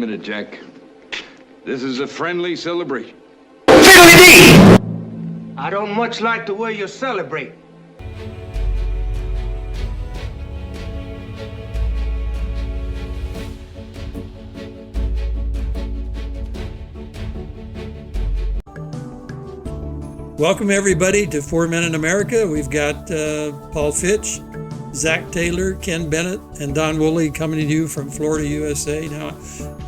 minute, Jack. This is a friendly celebration. I don't much like the way you celebrate. Welcome everybody to 4 Men in America. We've got Paul Fitch, Zach Taylor, Ken Bennett, and Don Woolley coming to you from Florida, USA. Now,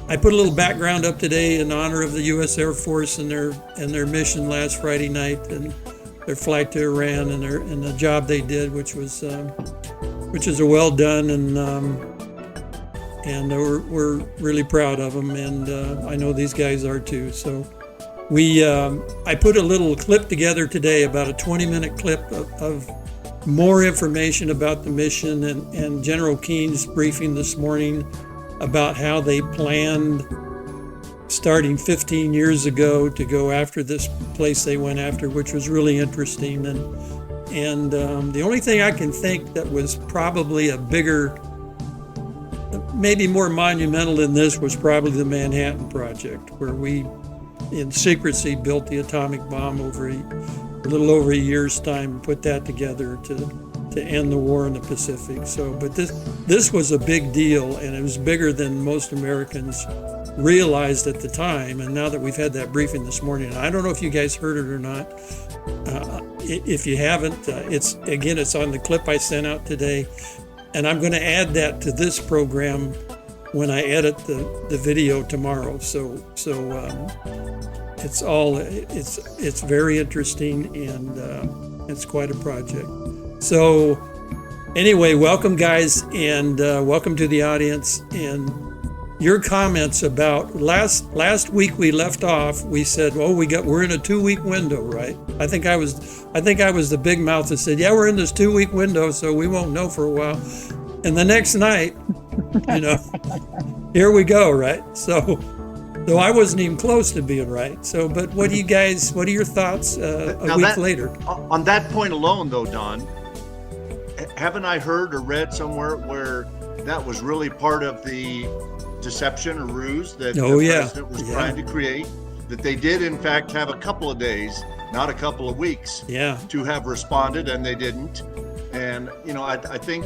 I put a little background up today in honor of the U.S. Air Force and their mission last Friday night and their flight to Iran and the job they did, which is a well done, and we're really proud of them, and I know these guys are too. So I put a little clip together today, about a 20-minute clip of more information about the mission and General Caine's briefing this morning about how they planned starting 15 years ago to go after this place they went after, which was really interesting. And the only thing I can think that was probably a bigger, maybe more monumental than this, was probably the Manhattan Project, where we in secrecy built the atomic bomb over a little over a year's time and put that together to end the war in the Pacific. So, but this was a big deal, and it was bigger than most Americans realized at the time. And now that we've had that briefing this morning, I don't know if you guys heard it or not. If you haven't, it's on the clip I sent out today, and I'm going to add that to this program when I edit the video tomorrow. So it's very interesting, and it's quite a project. So anyway, welcome guys, and welcome to the audience. And your comments about last week we left off, we said, oh, we're in a 2-week window, right? I think I was the big mouth that said, yeah, we're in this 2-week window, so we won't know for a while. And the next night, here we go, right? So I wasn't even close to being right. So, but what are your thoughts a week later? On that point alone, though, Don, haven't I heard or read somewhere where that was really part of the deception or ruse that the president was trying to create? That they did, in fact, have a couple of days, not a couple of weeks, to have responded, and they didn't. And I think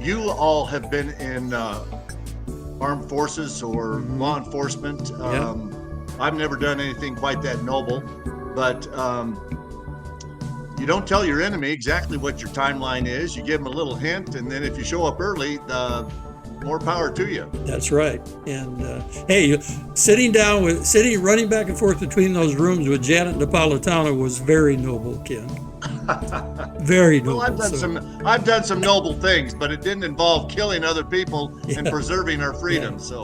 you all have been in armed forces or law enforcement. I've never done anything quite that noble, but you don't tell your enemy exactly what your timeline is. You give them a little hint, and then if you show up early, more power to you. That's right. And hey, running back and forth between those rooms with Janet Napolitano was very noble, Ken. Very noble. Well, I've done some noble things, but it didn't involve killing other people and preserving our freedom. So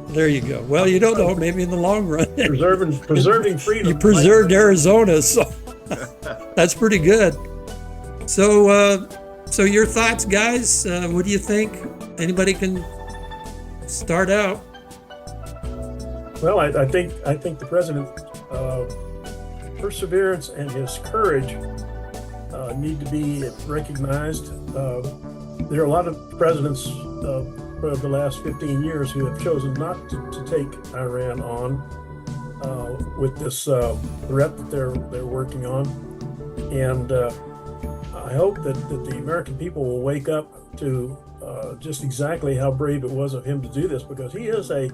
there you go. Well, you don't know, maybe in the long run. preserving freedom. You preserved Arizona, so that's pretty good. So your thoughts, guys? What do you think? Anybody can start out. Well, I think the president's perseverance and his courage need to be recognized. There are a lot of presidents for the last 15 years who have chosen not to take Iran on with this threat that they're working on. And I hope that the American people will wake up to just exactly how brave it was of him to do this, because he is a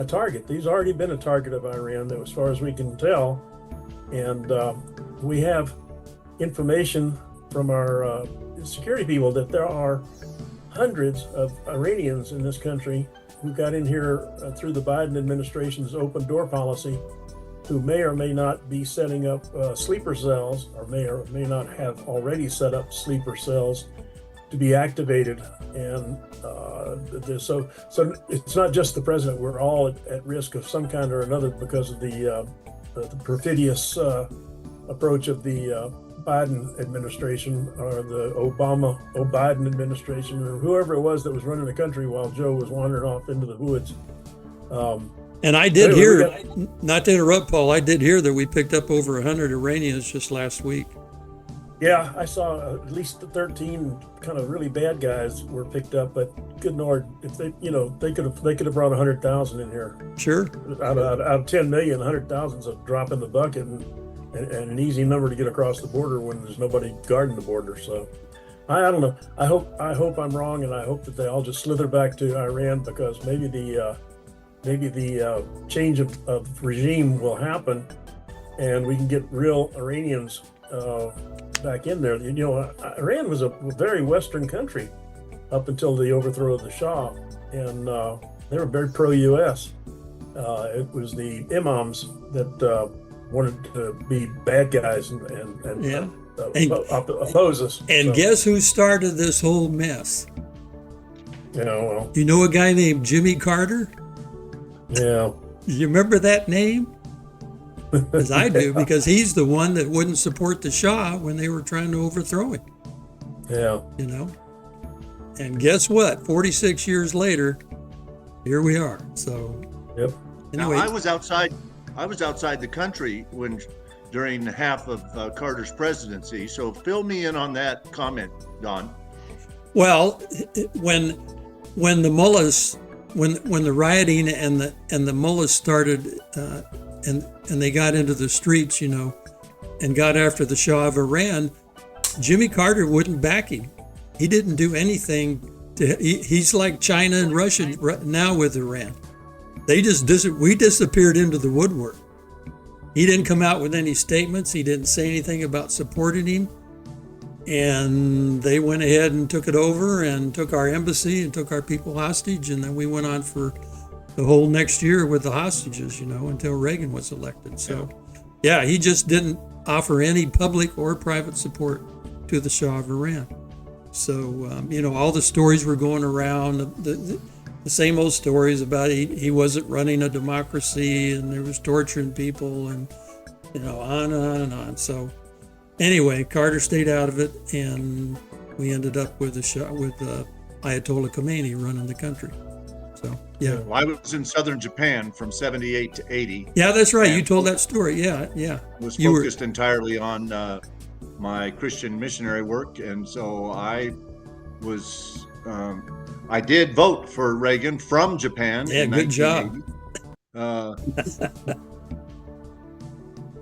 target. He's already been a target of Iran, though, as far as we can tell. And we have information from our security people that there are hundreds of Iranians in this country who got in here through the Biden administration's open door policy, who may or may not be setting up sleeper cells, or may not have already set up sleeper cells to be activated. And so it's not just the president. We're all at risk of some kind or another because of the perfidious approach of the Biden administration, or the Biden administration, or whoever it was that was running the country while Joe was wandering off into the woods. And I did hear, not to interrupt, Paul, I did hear that we picked up over 100 Iranians just last week. Yeah, I saw at least 13 kind of really bad guys were picked up, but good Lord, if they, they could have brought 100,000 in here. Sure. Out of 10 million, 100,000 is a drop in the bucket and an easy number to get across the border when there's nobody guarding the border. So I don't know. I hope I'm wrong, and I hope that they all just slither back to Iran, because maybe the change of regime will happen, and we can get real Iranians back in there. Iran was a very Western country up until the overthrow of the Shah, and they were very pro-U.S. It was the imams that wanted to be bad guys and oppose us. And so, guess who started this whole mess? You know a guy named Jimmy Carter? Yeah. You remember that name? As I do, because he's the one that wouldn't support the Shah when they were trying to overthrow him. Yeah. And guess what? 46 years later, here we are. So, yep. Anyway, now, I was outside the country during half of Carter's presidency. So fill me in on that comment, Don. Well, when the mullahs, when the rioting and the mullahs started, and they got into the streets, and got after the Shah of Iran, Jimmy Carter wouldn't back him. He didn't do anything he's like China and Russia now with Iran. We disappeared into the woodwork. He didn't come out with any statements. He didn't say anything about supporting him. And they went ahead and took it over and took our embassy and took our people hostage. And then we went on for the whole next year with the hostages, until Reagan was elected. So, yeah, he just didn't offer any public or private support to the Shah of Iran. So, all the stories were going around, the same old stories about he wasn't running a democracy and there was torturing people and, on and on and on. So, anyway, Carter stayed out of it, and we ended up with Ayatollah Khomeini running the country. So, yeah. Well, I was in southern Japan from 78 to 80. Yeah, that's right. You told that story. Yeah. Was focused entirely on my Christian missionary work. And so I did vote for Reagan from Japan. Yeah, good job. I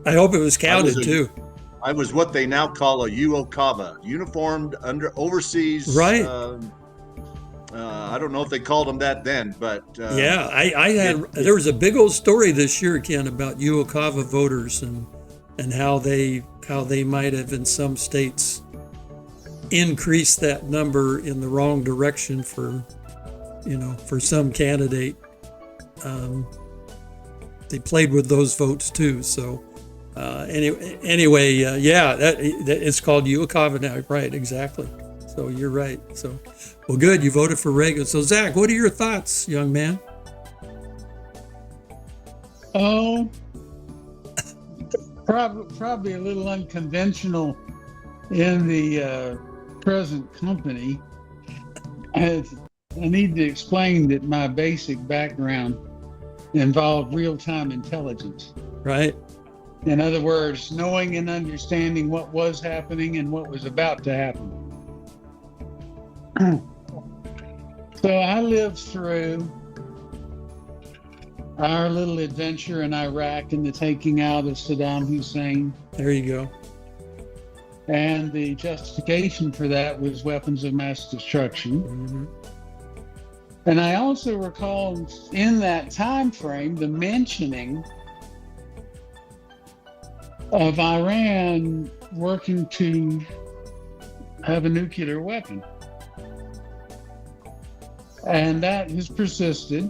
hope it was counted too. I was what they now call a UOCAVA, uniformed under overseas. Right. I don't know if they called them that then, but there was a big old story this year, Ken, about UOCAVA voters and how they might have in some states increased that number in the wrong direction for some candidate. They played with those votes too. So anyway, it's called UOCAVA now, right? Exactly. So you're right. So, well, good. You voted for Reagan. So, Zach, what are your thoughts, young man? Oh, probably a little unconventional in the present company. I need to explain that my basic background involved real-time intelligence. Right. In other words, knowing and understanding what was happening and what was about to happen. So I lived through our little adventure in Iraq and the taking out of Saddam Hussein. There you go. And the justification for that was weapons of mass destruction. Mm-hmm. And I also recall in that time frame the mentioning of Iran working to have a nuclear weapon. And that has persisted.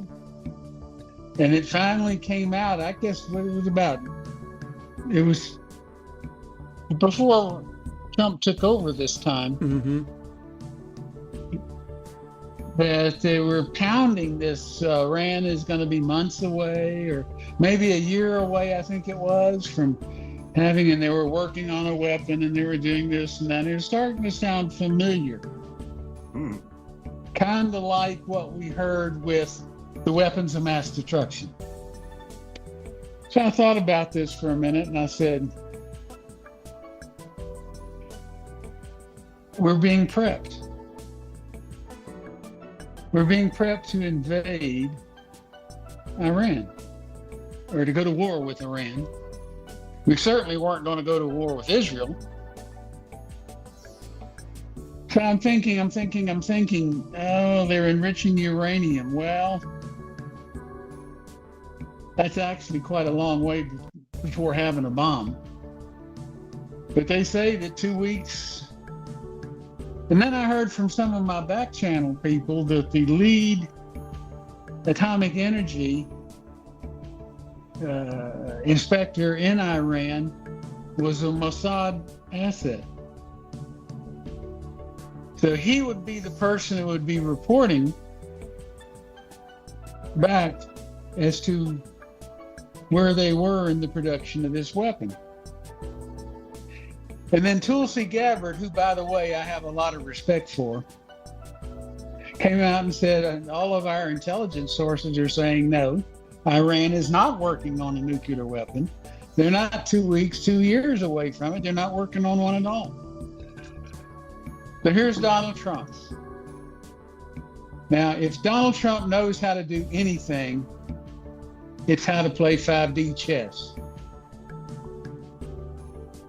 And it finally came out, I guess what it was about. It was before Trump took over this time. Mm-hmm. That they were pounding this. Iran is going to be months away, or maybe a year away, I think it was, from having, and they were working on a weapon, and they were doing this and that. It was starting to sound familiar. Kind of like what we heard with the weapons of mass destruction. So I thought about this for a minute, and I said, we're being prepped. We're being prepped to invade Iran or to go to war with Iran. We certainly weren't going to go to war with Israel. So I'm thinking, oh, they're enriching uranium. Well, that's actually quite a long way before having a bomb. But they say that 2 weeks. And then I heard from some of my back channel people that the lead atomic energy inspector in Iran was a Mossad asset. So he would be the person who would be reporting back as to where they were in the production of this weapon. And then Tulsi Gabbard, who, by the way, I have a lot of respect for, came out and said, all of our intelligence sources are saying, no, Iran is not working on a nuclear weapon. They're not 2 weeks, 2 years away from it. They're not working on one at all. So here's Donald Trump. Now, if Donald Trump knows how to do anything, it's how to play 5D chess.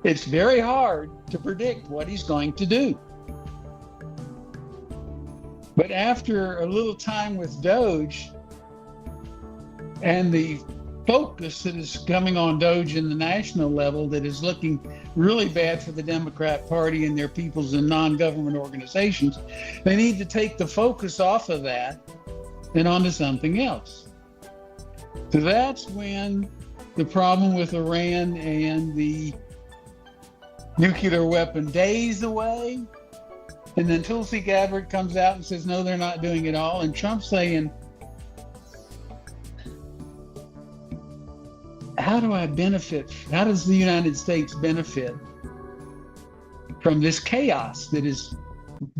It's very hard to predict what he's going to do. But after a little time with Doge and the focus that is coming on Doge in the national level that is looking really bad for the Democrat Party and their peoples and non-government organizations, they need to take the focus off of that and onto something else. So that's when the problem with Iran and the nuclear weapon days away. And then Tulsi Gabbard comes out and says, no, they're not doing it all. And Trump's saying, how do I benefit? How does the United States benefit from this chaos that is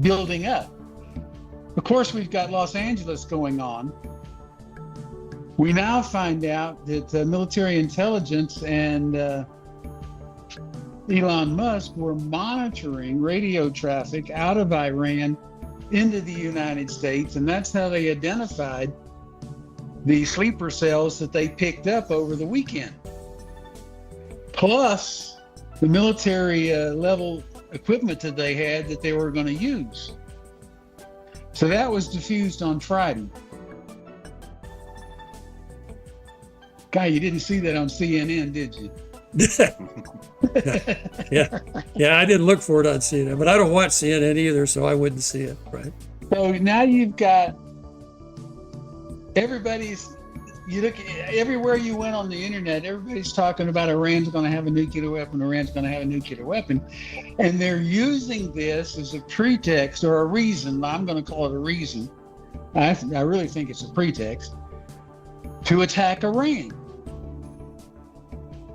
building up? Of course, we've got Los Angeles going on. We now find out that military intelligence and Elon Musk were monitoring radio traffic out of Iran into the United States, and that's how they identified the sleeper cells that they picked up over the weekend. Plus the military level equipment that they had that they were going to use. So that was diffused on Friday. Guy, you didn't see that on CNN, did you? yeah, I didn't look for it on CNN, but I don't watch CNN either, so I wouldn't see it, right? So now you've got you look everywhere you went on the internet, everybody's talking about Iran's going to have a nuclear weapon, and they're using this as a pretext or a reason. I'm going to call it a reason. I really think it's a pretext to attack Iran.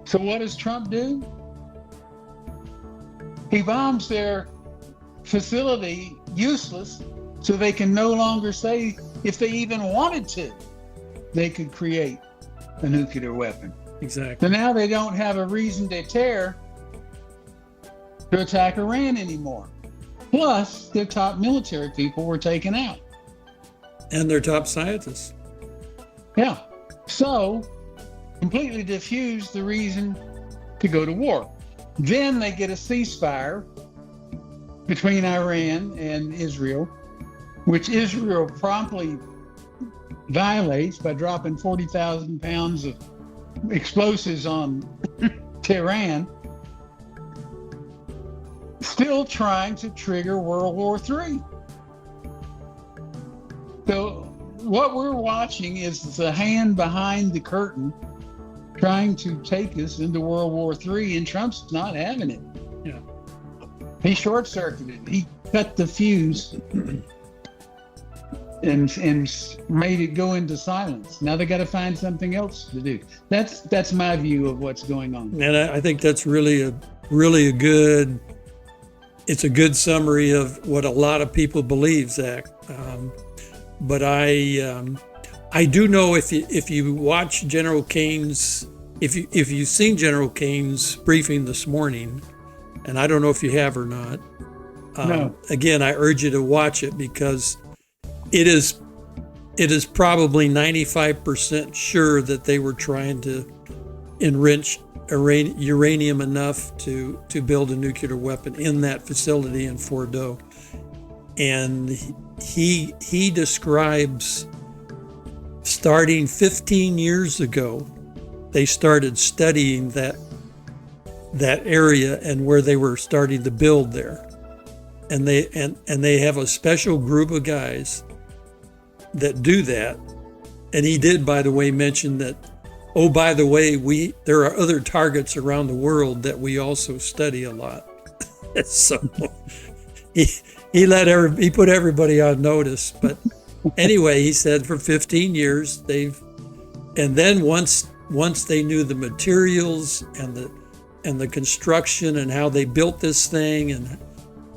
So what does Trump do? He bombs their facility useless so they can no longer say if they even wanted to, they could create a nuclear weapon. Exactly. So now they don't have a reason to to attack Iran anymore. Plus, their top military people were taken out. And their top scientists. Yeah. So, completely diffused the reason to go to war. Then they get a ceasefire between Iran and Israel, which Israel promptly violates by dropping 40,000 pounds of explosives on Tehran, still trying to trigger World War III. So what we're watching is the hand behind the curtain trying to take us into World War III, and Trump's not having it. Yeah. He short-circuited. He cut the fuse and made it go into silence. Now they got to find something else to do. That's my view of what's going on. And I think that's really a good summary of what a lot of people believe, Zach. But I do know if you watch General Caine's, if you've seen General Caine's briefing this morning, and I don't know if you have or not, No. Again, I urge you to watch it because it is probably 95% sure that they were trying to enrich uranium enough to build a nuclear weapon in that facility in Fordo. And he describes starting 15 years ago, they started studying that area and where they were starting to build there. And they have a special group of guys that do that. And he did, by the way, mention that, oh, by the way, there are other targets around the world that we also study a lot. So he put everybody on notice. But anyway, he said for 15 years and then once they knew the materials and the construction and how they built this thing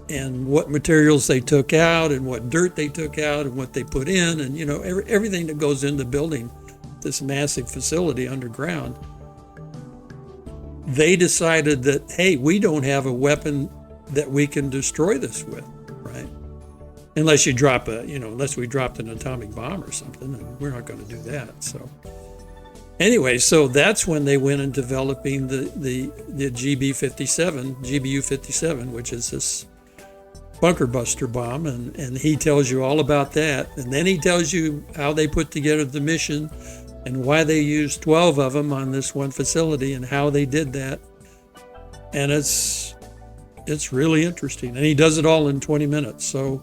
and what materials they took out and what dirt they took out and what they put in and everything that goes into building this massive facility underground, they decided that, hey, we don't have a weapon that we can destroy this with, right? Unless we dropped an atomic bomb or something, and we're not going to do that. So anyway, so that's when they went in developing the GBU-57, which is this bunker buster bomb, and he tells you all about that. And then he tells you how they put together the mission and why they used 12 of them on this one facility and how they did that. And it's really interesting. And he does it all in 20 minutes. So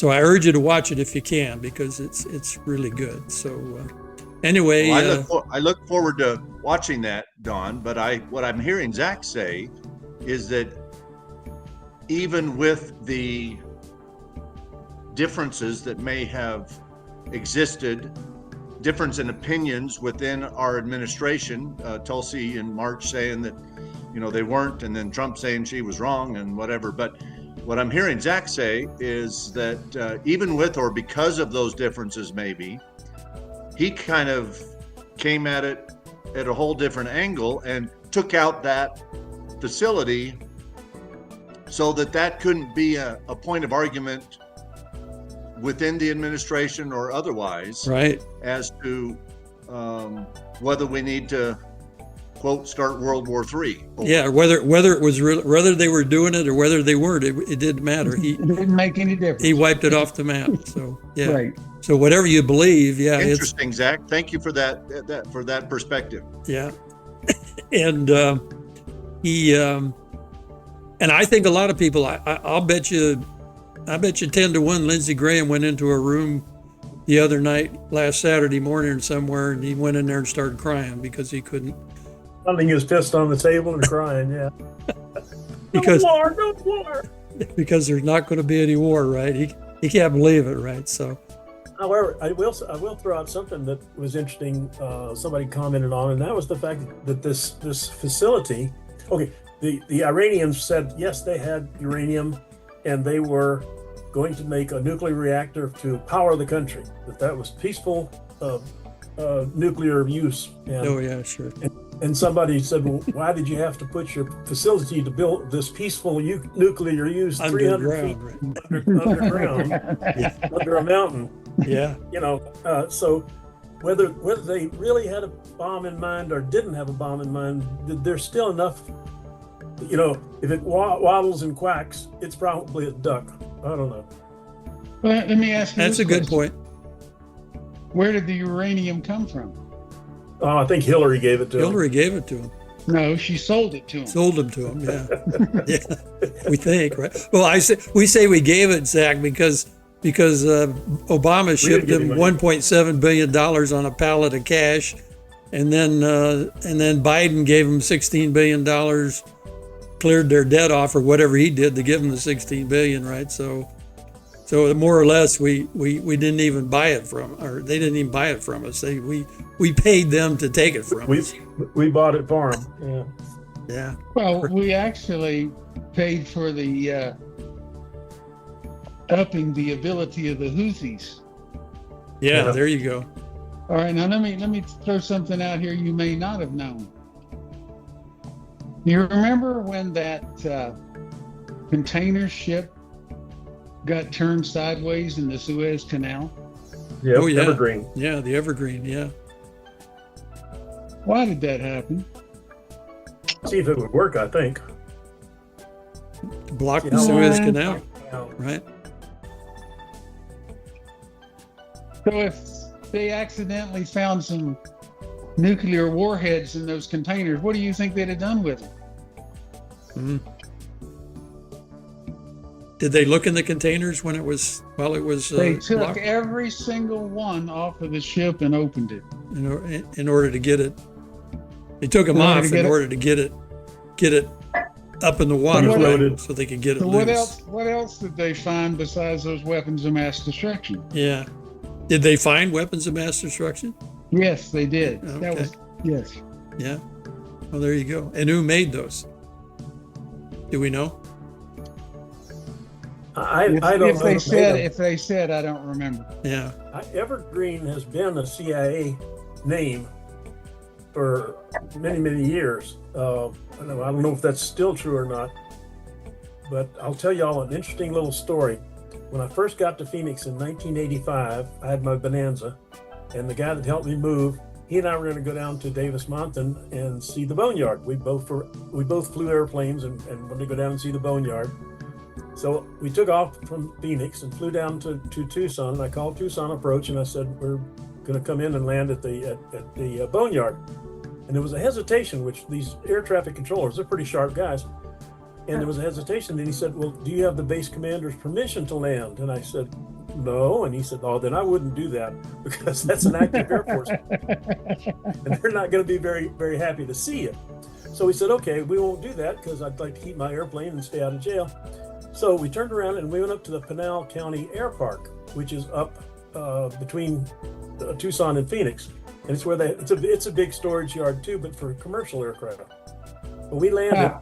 I urge you to watch it if you can, because it's really good. So anyway, well, I look forward to watching that, Don. But what I'm hearing Zack say is that even with the differences that may have existed, difference in opinions within our administration, Tulsi in March saying that, they weren't, and then Trump saying she was wrong and whatever. But what I'm hearing Zack say is that even with or because of those differences, maybe, he kind of came at it at a whole different angle and took out that facility so that couldn't be a point of argument within the administration or otherwise, right, as to whether we need to, quote, start World War III. Yeah, whether it was whether they were doing it or whether they weren't, it didn't matter. It didn't make any difference. He wiped it off the map. So yeah, right. So whatever you believe, yeah, interesting, Zack. Thank you for that perspective. Yeah, and he and I think a lot of people. I'll bet you 10-1. Lindsey Graham went into a room the other night, last Saturday morning somewhere, and he went in there and started crying because he couldn't. Pounding his fist on the table and crying, yeah. Because no war. Because there's not going to be any war, right? He can't believe it, right? So. However, I will throw out something that was interesting. Somebody commented on, and that was the fact that this facility. Okay, the Iranians said yes, they had uranium, and they were going to make a nuclear reactor to power the country. That was peaceful nuclear use. And, oh yeah, sure. And somebody said, well, why did you have to put your facility to build this peaceful nuclear use 300 feet underground, yeah, under a mountain? Yeah. So whether they really had a bomb in mind or didn't have a bomb in mind, there's still enough, if it waddles and quacks, it's probably a duck. I don't know. Well, let me ask you. That's a good point. Where did the uranium come from? Oh, I think Hillary gave it to him. Hillary gave it to him. No, she sold it to him. Sold them to him, yeah. Yeah, we think, right? Well, we say we gave it, Zack, because Obama shipped him $1.7 billion on a pallet of cash, and then Biden gave him $16 billion, cleared their debt off or whatever he did to give them the $16 billion, right? So more or less, we didn't even buy it from, or they didn't even buy it from us. We paid them to take it from us. We bought it for them. Yeah. Yeah. Well, we actually paid for the upping the ability of the Houthis. Yeah, there you go. All right, now let me throw something out here you may not have known. You remember when that container ship got turned sideways in the Suez Canal? Yeah, Oh, yeah. Evergreen. Yeah, the Evergreen. Yeah. Why did that happen? See if it would work, I think. Block See the how Suez long- Canal, right? So if they accidentally found some nuclear warheads in those containers, what do you think they'd have done with them? Mm. Did they look in the containers while it was They took blocked every single one off of the ship and opened it. in order to get it? They took them In order off to get in it- order to get it up in the water, what right, else- so they could get it So loose. what else did they find besides those weapons of mass destruction? Yeah. Did they find weapons of mass destruction? Yes, they did. That Okay. was yes. Yeah. Well, there you go. And who made those? Do we know? I If, don't if know. they said, if they said, I don't remember. Yeah. Evergreen has been a CIA name for many, many years. I don't know if that's still true or not, but I'll tell y'all an interesting little story. When I first got to Phoenix in 1985, I had my Bonanza, and the guy that helped me move, he and I were going to go down to Davis Mountain and see the Boneyard. We both flew airplanes and wanted to go down and see the Boneyard. So we took off from Phoenix and flew down to Tucson. And I called Tucson Approach and I said, we're going to come in and land at the Boneyard. And there was a hesitation, which these air traffic controllers, they're pretty sharp guys. And there was a hesitation. Then he said, well, do you have the base commander's permission to land? And I said, no. And he said, oh, then I wouldn't do that because that's an active Air Force. And they're not going to be very, very happy to see you. So we said, okay, we won't do that because I'd like to keep my airplane and stay out of jail. So we turned around and we went up to the Pinal County Air Park, which is up between Tucson and Phoenix. And it's where it's a big storage yard too, but for commercial aircraft. But we landed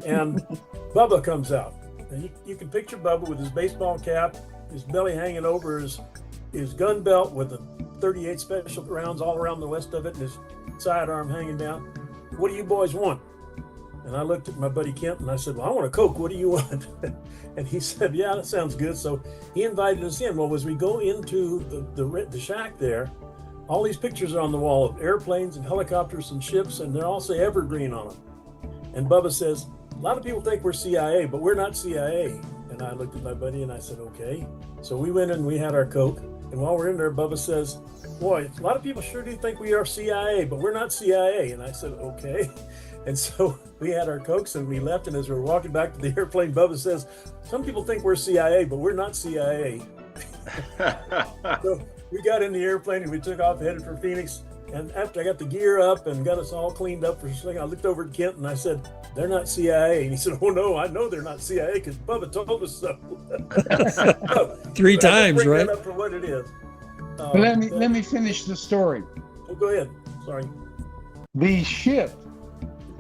and Bubba comes out. And you can picture Bubba with his baseball cap, his belly hanging over his gun belt with the 38 special rounds all around the west of it, and his sidearm hanging down. What do you boys want? And I looked at my buddy Kent and I said, well, I want a Coke. What do you want? And he said, yeah, that sounds good. So he invited us in. Well, as we go into the shack there, all these pictures are on the wall of airplanes and helicopters and ships, and they all say Evergreen on them. And Bubba says, a lot of people think we're CIA, but we're not CIA. And I looked at my buddy and I said, okay. So we went in and we had our Coke. And while we're in there, Bubba says, boy, a lot of people sure do think we are CIA, but we're not CIA. And I said, okay. And so we had our Cokes and we left. And as we were walking back to the airplane, Bubba says, some people think we're CIA, but we're not CIA. So we got in the airplane and we took off, headed for Phoenix. And after I got the gear up and got us all cleaned up for a second, I looked over at Kent and I said, they're not CIA. And he said, oh no, I know they're not CIA because Bubba told us so. So, 3 times, bring right? that up for what it is. But let me finish the story. Oh, go ahead. Sorry. The ship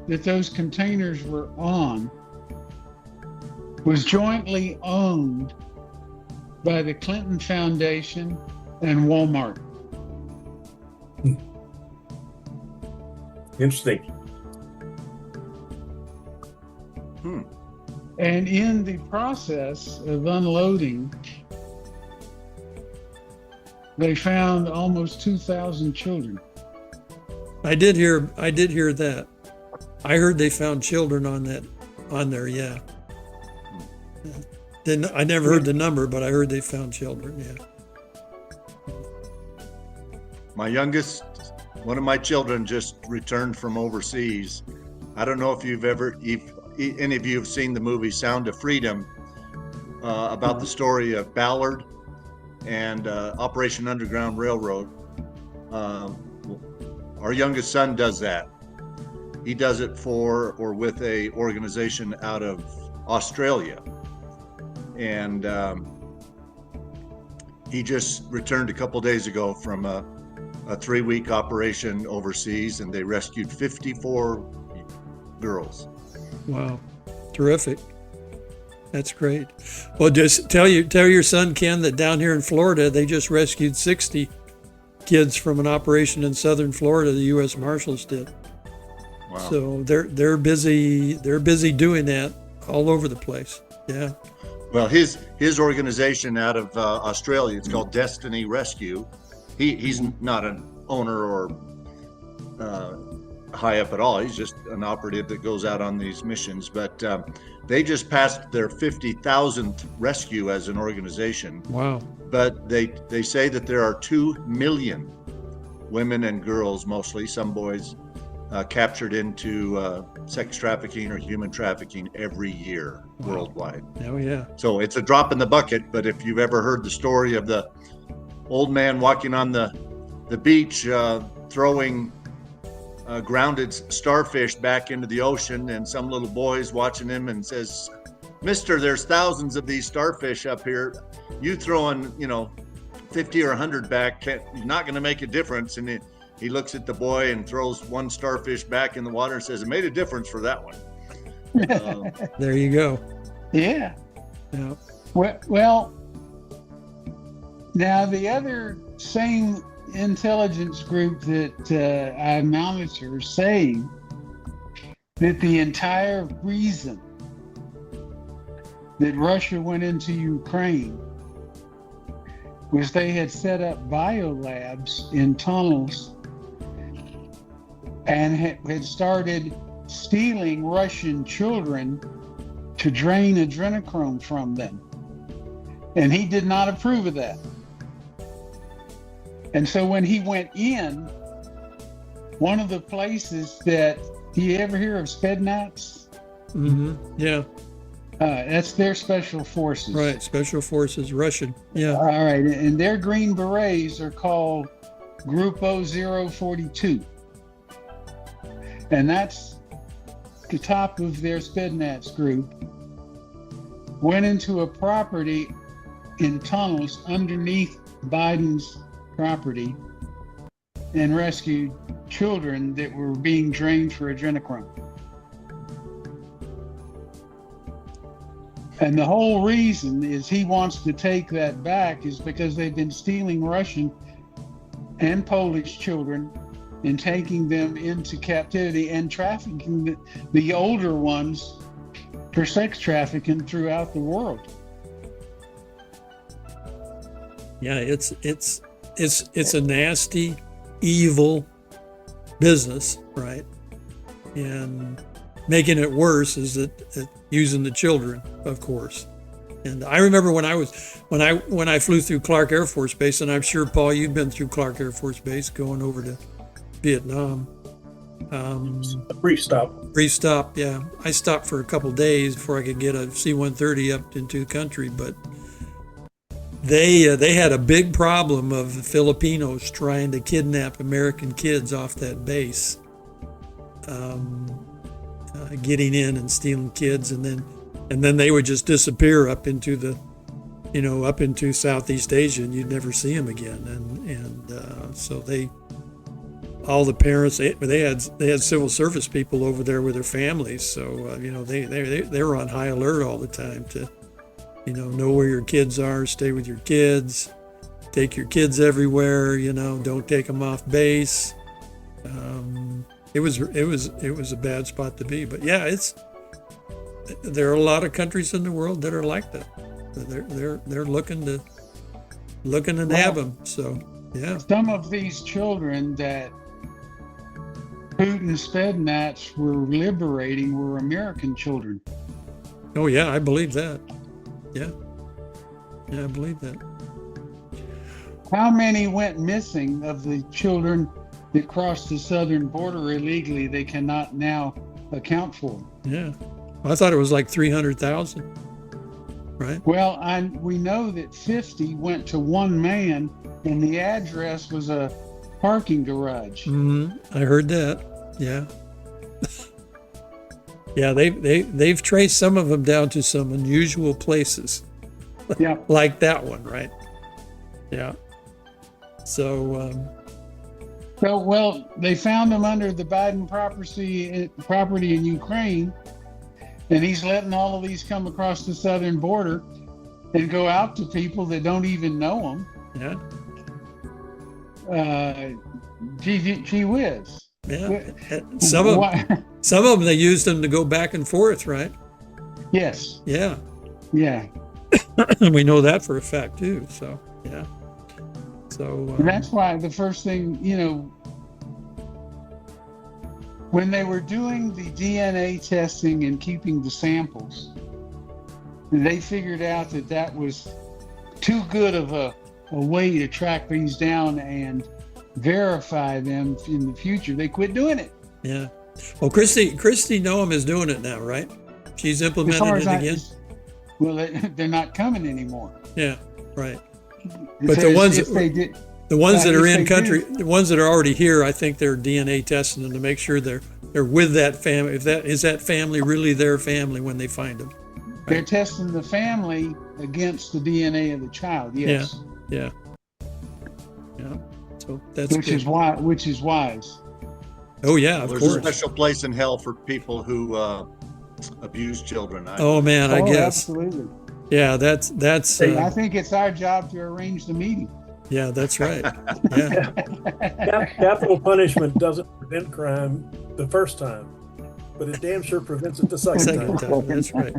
that those containers were on was jointly owned by the Clinton Foundation and Walmart. Interesting. And in the process of unloading, they found almost 2,000 children. I did hear that. I heard they found children on there. Yeah. I never heard the number, but I heard they found children. Yeah. My youngest, one of my children just returned from overseas. I don't know if any of you have seen the movie Sound of Freedom, about the story of Ballard and Operation Underground Railroad. Our youngest son does that. He does it for or with a organization out of Australia. And he just returned a couple days ago from a 3-week operation overseas, and they rescued 54 girls. Wow. Terrific. That's great. Well, just tell your son, Ken, that down here in Florida, they just rescued 60 kids from an operation in southern Florida. The U.S. Marshals did. Wow. So they're busy doing that all over the place. Yeah. Well, his organization out of Australia, it's called Destiny Rescue. He's not an owner or high up at all. He's just an operative that goes out on these missions. But they just passed their 50,000th rescue as an organization. Wow. But they say that there are 2 million women and girls, mostly some boys, captured into sex trafficking or human trafficking every year worldwide. Oh yeah. So it's a drop in the bucket. But if you've ever heard the story of the old man walking on the beach, throwing grounded starfish back into the ocean, and some little boy's watching him and says, "Mister, there's thousands of these starfish up here. You throwing, 50 or 100 back, not going to make a difference." And he looks at the boy and throws one starfish back in the water and says, "It made a difference for that one." There you go. Yeah. Yeah. Well, now the other same intelligence group that I monitor saying that the entire reason that Russia went into Ukraine was they had set up biolabs in tunnels and had started stealing Russian children to drain adrenochrome from them. And he did not approve of that. And so when he went in, one of the places that, do you ever hear of Spetsnaz? Mm-hmm. Yeah. That's their special forces. Right. Special forces, Russian. Yeah. All right. And their Green Berets are called Grupo 042. And that's the top of their Spetsnaz group. Went into a property in tunnels underneath Biden's property and rescued children that were being drained for adrenochrome. And the whole reason is he wants to take that back is because they've been stealing Russian and Polish children and taking them into captivity and trafficking the older ones for sex trafficking throughout the world. Yeah, it's a nasty, evil business, right? And making it worse is that using the children, of course. And I remember when I flew through Clark Air Force Base, and I'm sure, Paul, you've been through Clark Air Force Base going over to Vietnam. A brief stop. Yeah. I stopped for a couple days before I could get a C-130 up into the country, but they had a big problem of Filipinos trying to kidnap American kids off that base, getting in and stealing kids, and then they would just disappear up into up into Southeast Asia, and you'd never see them again. And so all the parents, they had civil service people over there with their families, so they were on high alert all the time to know where your kids are, stay with your kids, take your kids everywhere, don't take them off base. It was a bad spot to be, but yeah, there are a lot of countries in the world that are like that. They're looking to nab them. So yeah, some of these children that Putin Spetsnaz were liberating were American children. Oh yeah, I believe that. Yeah, I believe that. How many went missing of the children that crossed the southern border illegally? They cannot now account for. Yeah, I thought it was like 300,000. Right. Well, we know that 50 went to one man, and the address was a parking garage. Mm-hmm. I heard that. Yeah. Yeah, they've traced some of them down to some unusual places. Yeah. Like that one, right? Yeah. So. Well, they found him under the Biden property in Ukraine, and he's letting all of these come across the southern border and go out to people that don't even know him. Yeah. Gee whiz. Yeah. Some of them, they used them to go back and forth, right? Yes. Yeah. Yeah. And we know that for a fact too. So yeah. So And that's why the first thing, when they were doing the DNA testing and keeping the samples, they figured out that that was too good of a way to track these down and verify them in the future. They quit doing it. yeah. Well, Christy Noam is doing it now, right? She's As far implemented as it again. Well, they're not coming anymore. Yeah, right. It But the says ones if they did, The ones that if are they in country, do- the ones that are already here, I think they're DNA testing them to make sure they're with that family. If that family really their family when they find them. they're testing the family against the DNA of the child. Yes, Yeah. So that's which good. is wise. Oh yeah, of There's a course. special place in hell for people who abuse children. Oh man, I guess. Absolutely. Yeah, that's I think it's our job to arrange the meeting. yeah, that's right. Yeah, Capital punishment doesn't prevent crime the first time, but it damn sure prevents it the second second time. time. That's right.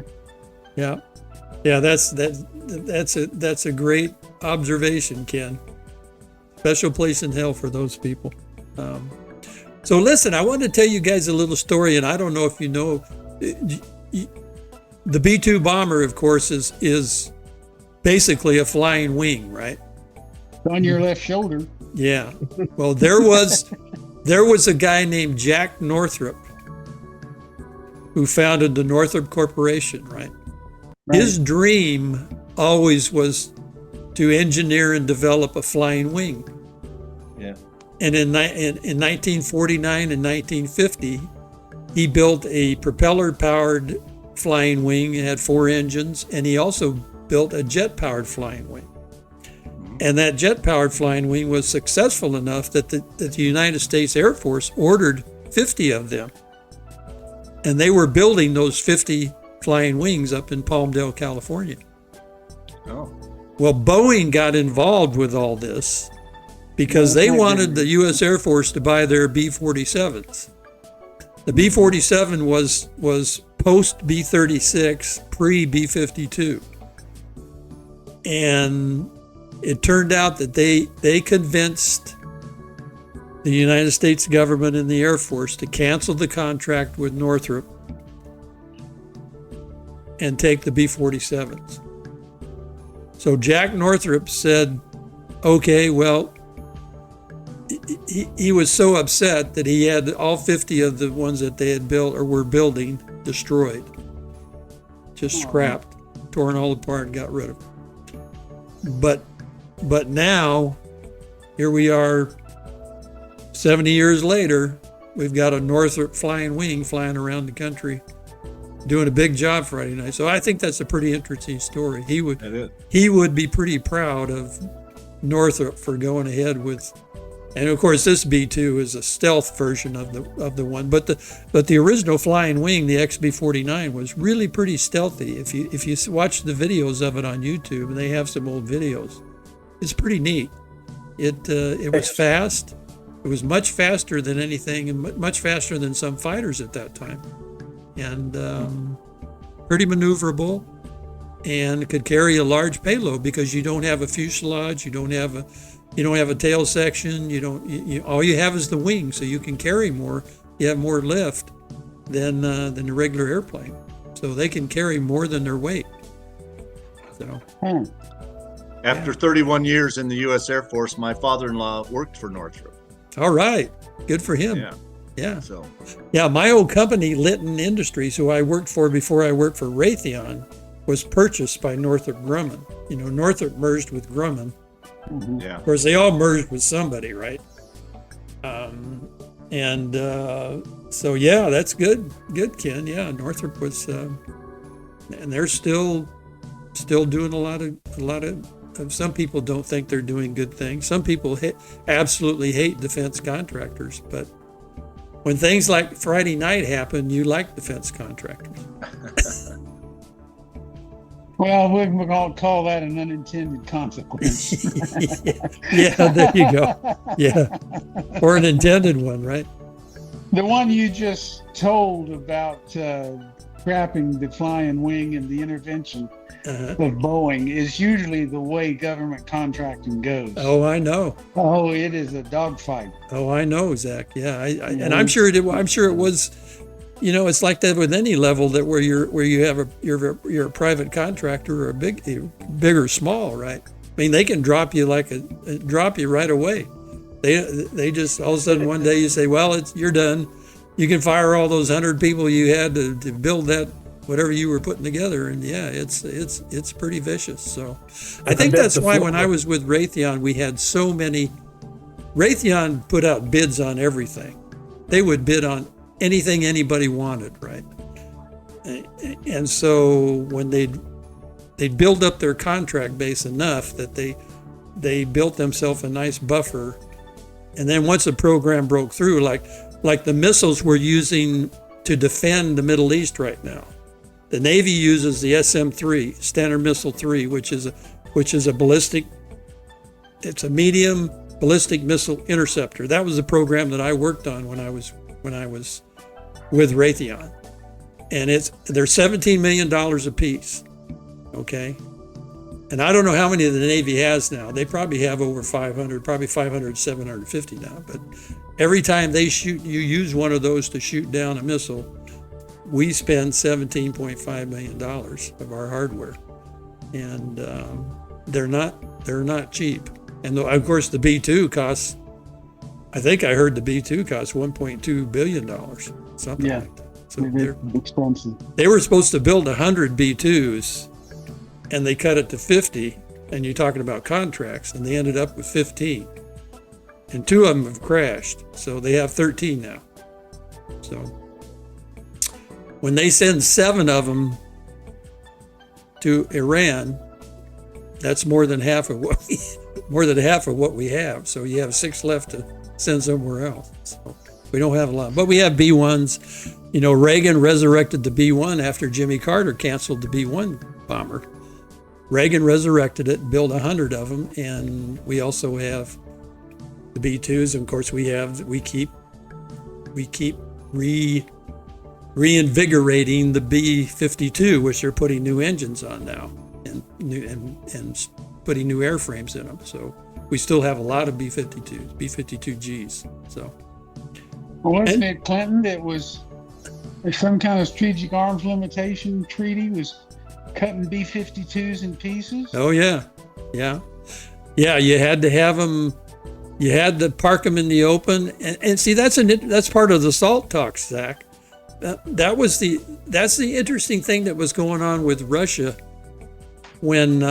Yeah, yeah. That's a great observation, Ken. Special place in hell for those people. So listen, I wanted to tell you guys a little story, and I don't know if you know, the B-2 bomber, of course, is basically a flying wing, right? On your left shoulder. Yeah. Well, there was a guy named Jack Northrop who founded the Northrop Corporation, right? His dream always was to engineer and develop a flying wing. Yeah. And in 1949 and 1950, he built a propeller-powered flying wing. It had 4 engines, and he also built a jet-powered flying wing. And that jet-powered flying wing was successful enough that the United States Air Force ordered 50 of them. And they were building those 50 flying wings up in Palmdale, California. Oh. Well, Boeing got involved with all this because they wanted the U.S. Air Force to buy their B-47s. The B-47 was post B-36, pre B-52. And it turned out that they convinced the United States government and the Air Force to cancel the contract with Northrop and take the B-47s. So Jack Northrop said, okay, well, he was so upset that he had all 50 of the ones that they had built or were building destroyed, just scrapped, torn all apart and got rid of them. But now, here we are 70 years later, we've got a Northrop flying wing flying around the country doing a big job Friday night. So I think that's a pretty interesting story. He would be pretty proud of Northrop for going ahead with, and of course this B-2 is a stealth version of the one, but the original flying wing, the XB-49, was really pretty stealthy. If you watch the videos of it on YouTube, and they have some old videos, it's pretty neat. It was fast. It was much faster than anything, and much faster than some fighters at that time, and pretty maneuverable, and could carry a large payload because you don't have a fuselage, you don't have a tail section, all you have is the wing, so you can carry more. You have more lift than the regular airplane, so they can carry more than their weight. So. After 31 years in the U.S. Air Force, my father-in-law worked for Northrop. All right, good for him. Yeah. So. Yeah, my old company, Litton Industries, who I worked for before I worked for Raytheon, was purchased by Northrop Grumman. Northrop merged with Grumman. Yeah. Of course, they all merged with somebody, right? So yeah, that's good, Ken. Yeah, Northrop was, and they're still doing a lot of. Some people don't think they're doing good things. Some people absolutely hate defense contractors, but when things like Friday night happen, you like defense contractors. Well, we're going to call that an unintended consequence. Yeah, there you go. Yeah, or an intended one, right? The one you just told about scrapping the flying wing and the intervention Uh-huh. of Boeing is usually the way government contracting goes. Oh, I know. Oh, it is a dogfight. Oh, I know, Zach. Yeah, and I'm sure it was. It's like that with any level that where you have you're a private contractor or a big or small, right? I mean, they can drop you right away. They just all of a sudden one day you say, well, you're done. You can fire all those 100 people you had to build that whatever you were putting together, and yeah, it's pretty vicious. So I think that's why when I was with Raytheon, we had so many. Raytheon put out bids on everything. They would bid on anything anybody wanted, right? And so when they'd build up their contract base enough that they built themselves a nice buffer, and then once the program broke through, like the missiles we're using to defend the Middle East right now, the Navy uses the SM-3, Standard Missile 3, which is a ballistic. It's a medium ballistic missile interceptor. That was the program that I worked on when I was with Raytheon, and they're $17 million a piece. Okay, and I don't know how many the Navy has now. They probably have over 500, probably 500, 750 now. But every time they use one of those to shoot down a missile, we spend $17.5 million of our hardware, and they're not cheap. And of course, the B-2 costs. I think I heard the B-2 costs $1.2 billion, something like that. So they're expensive. They were supposed to build 100 B-2s, and they cut it to 50. And you're talking about contracts, and they ended up with 15. And 2 of them have crashed, so they have 13 now. So when they send 7 of them to Iran, that's more than half of what we have. So you have 6 left to send somewhere else. So we don't have a lot, but we have B-1s. Reagan resurrected the B-1 after Jimmy Carter canceled the B-1 bomber. Reagan resurrected it, built 100 of them, and we also have the B-2s. And of course, we keep reinvigorating the B-52, which they're putting new engines on now, and putting new airframes in them. So we still have a lot of B-52s, B-52Gs. So, wasn't it Clinton that was some kind of strategic arms limitation treaty was cutting B-52s in pieces? Oh yeah. You had to have them. You had to park them in the open, and see that's part of the SALT talks, Zach. That's the interesting thing that was going on with Russia when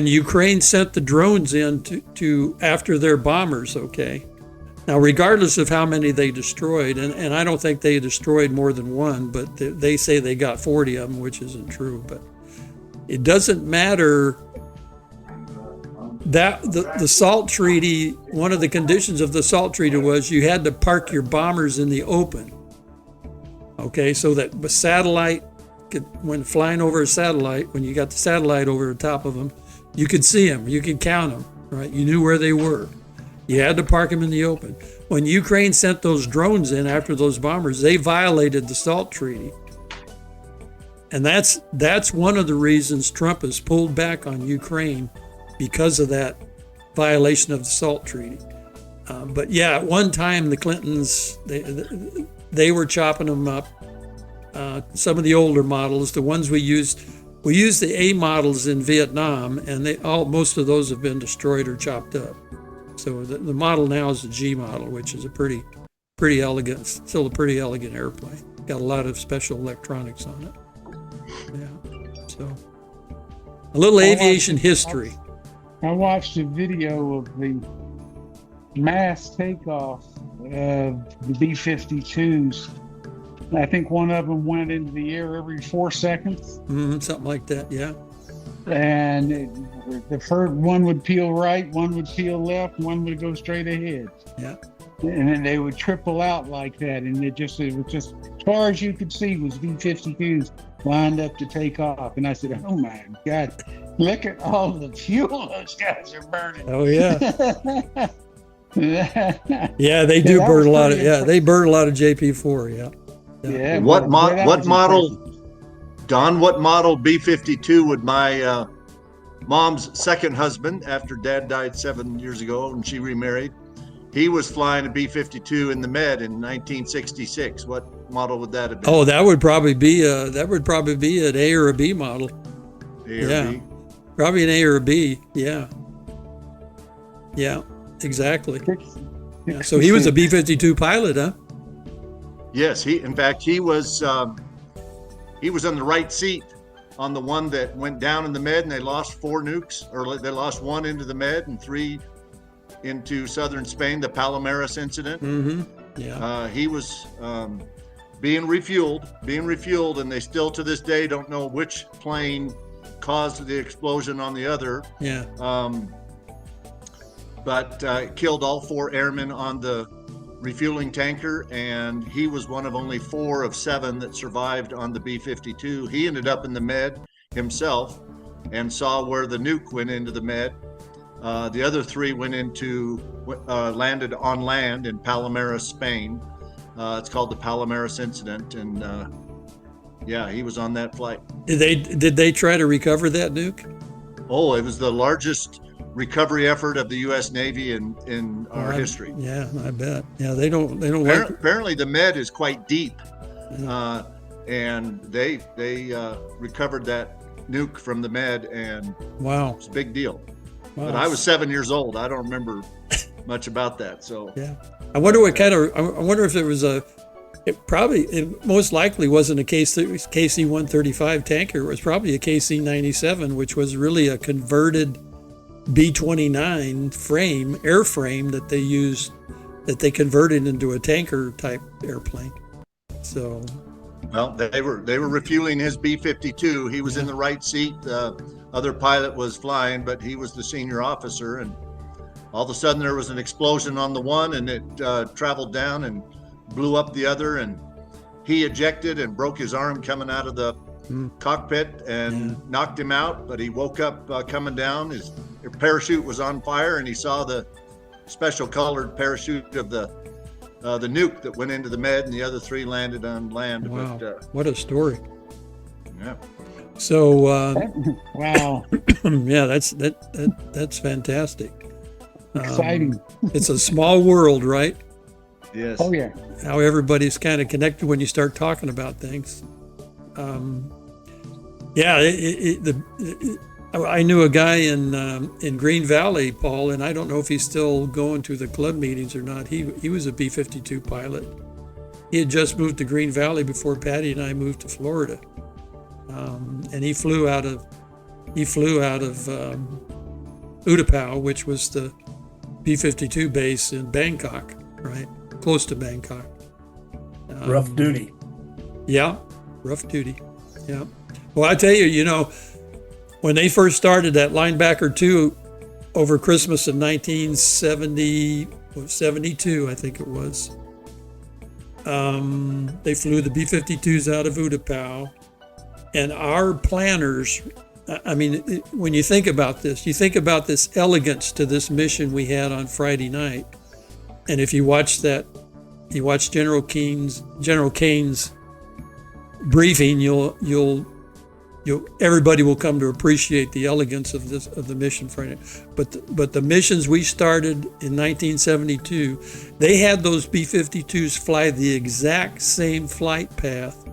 Ukraine sent the drones in to after their bombers. Okay, now regardless of how many they destroyed, and I don't think they destroyed more than one, but they say they got 40 of them, which isn't true. But it doesn't matter. That the SALT treaty, one of the conditions of the SALT treaty was you had to park your bombers in the open. Okay, so that the satellite when flying over a satellite, when you got the satellite over the top of them, you could see them, you could count them, right? You knew where they were. You had to park them in the open. When Ukraine sent those drones in after those bombers, they violated the SALT treaty. And that's one of the reasons Trump has pulled back on Ukraine, because of that violation of the SALT treaty. But yeah, at one time the Clintons, they were chopping them up. Some of the older models, the ones we used the A models in Vietnam, and most of those have been destroyed or chopped up. So the model now is the G model, which is a pretty elegant, still a pretty elegant airplane. Got a lot of special electronics on it. Yeah, so a little aviation history. I watched a video of the mass takeoff of the B-52s. I think one of them went into the air every 4 seconds. Something like that, yeah. And the first one would peel right, one would peel left, one would go straight ahead. Yeah. And then they would triple out like that, and it was just as far as you could see was B-52s lined up to take off. And I said, "Oh my God, look at all the fuel those guys are burning." Oh yeah. Yeah, they do burn a lot of. Yeah, they burn a lot of JP4. Yeah, Yeah. What boy, that what was model, impressive. Don? What model B-52 would my mom's second husband, after Dad died 7 years ago and she remarried, he was flying a B-52 in the Med in 1966. What model would that have been? Oh, that would probably be an A or a B model. A or Yeah. B? Probably an A or a B. Yeah. Yeah, exactly. Yeah, so he was a B-52 pilot, huh? Yes, in fact he was on the right seat on the one that went down in the Med, and they lost 4 nukes, or they lost 1 into the Med and 3 into southern Spain, the Palomares incident. Mm-hmm. Yeah. He was being refueled, and they still to this day don't know which plane caused the explosion on the other. Yeah. But killed all 4 airmen on the refueling tanker, and he was one of only 4 of 7 that survived on the B-52. He ended up in the Med himself and saw where the nuke went into the Med. The other 3 landed on land in Palomares, Spain. It's called the Palomares incident, and yeah, he was on that flight. Did they try to recover that nuke? Oh, it was the largest recovery effort of the U.S. Navy in our history. Yeah, I bet. Yeah, they don't like. Apparently, the Med is quite deep, and they recovered that nuke from the Med, and Wow. it's a big deal. Wow. But I was 7 years old. I don't remember much about that. So Yeah, I wonder what kind of. I wonder if it was a. It most likely wasn't a KC-135 tanker. It was probably a KC-97, which was really a converted B-29 airframe that they used, that they converted into a tanker type airplane. So, well, they were refueling his B-52. He was in the right seat. The other pilot was flying, but he was the senior officer. And all of a sudden, there was an explosion on the one, and it traveled down and blew up the other. And he ejected and broke his arm coming out of the cockpit and knocked him out. But he woke up coming down. His parachute was on fire, and he saw the special colored parachute of the nuke that went into the Med, and the other 3 landed on land. wow, But, what a story! yeah. So, Wow. yeah, that's fantastic. Exciting. It's a small world, right? Yes. Oh, yeah. How everybody's kind of connected when you start talking about things. Yeah, I knew a guy in Green Valley, Paul, and I don't know if he's still going to the club meetings or not. He was a B-52 pilot. He had just moved to Green Valley before Patty and I moved to Florida, and he flew out of Utapao, which was the B-52 base in Bangkok, right, close to Bangkok. Rough duty. Yeah, rough duty. Yeah. Well, I tell you, when they first started that Linebacker 2 over Christmas in 1972, I think it was, they flew the B-52s out of Utapao, and our planners, I mean, when you think about this, you think about this elegance to this mission we had on Friday night. And if you watch General Caine's briefing, everybody will come to appreciate the elegance of the mission Friday. But the missions we started in 1972, they had those B-52s fly the exact same flight path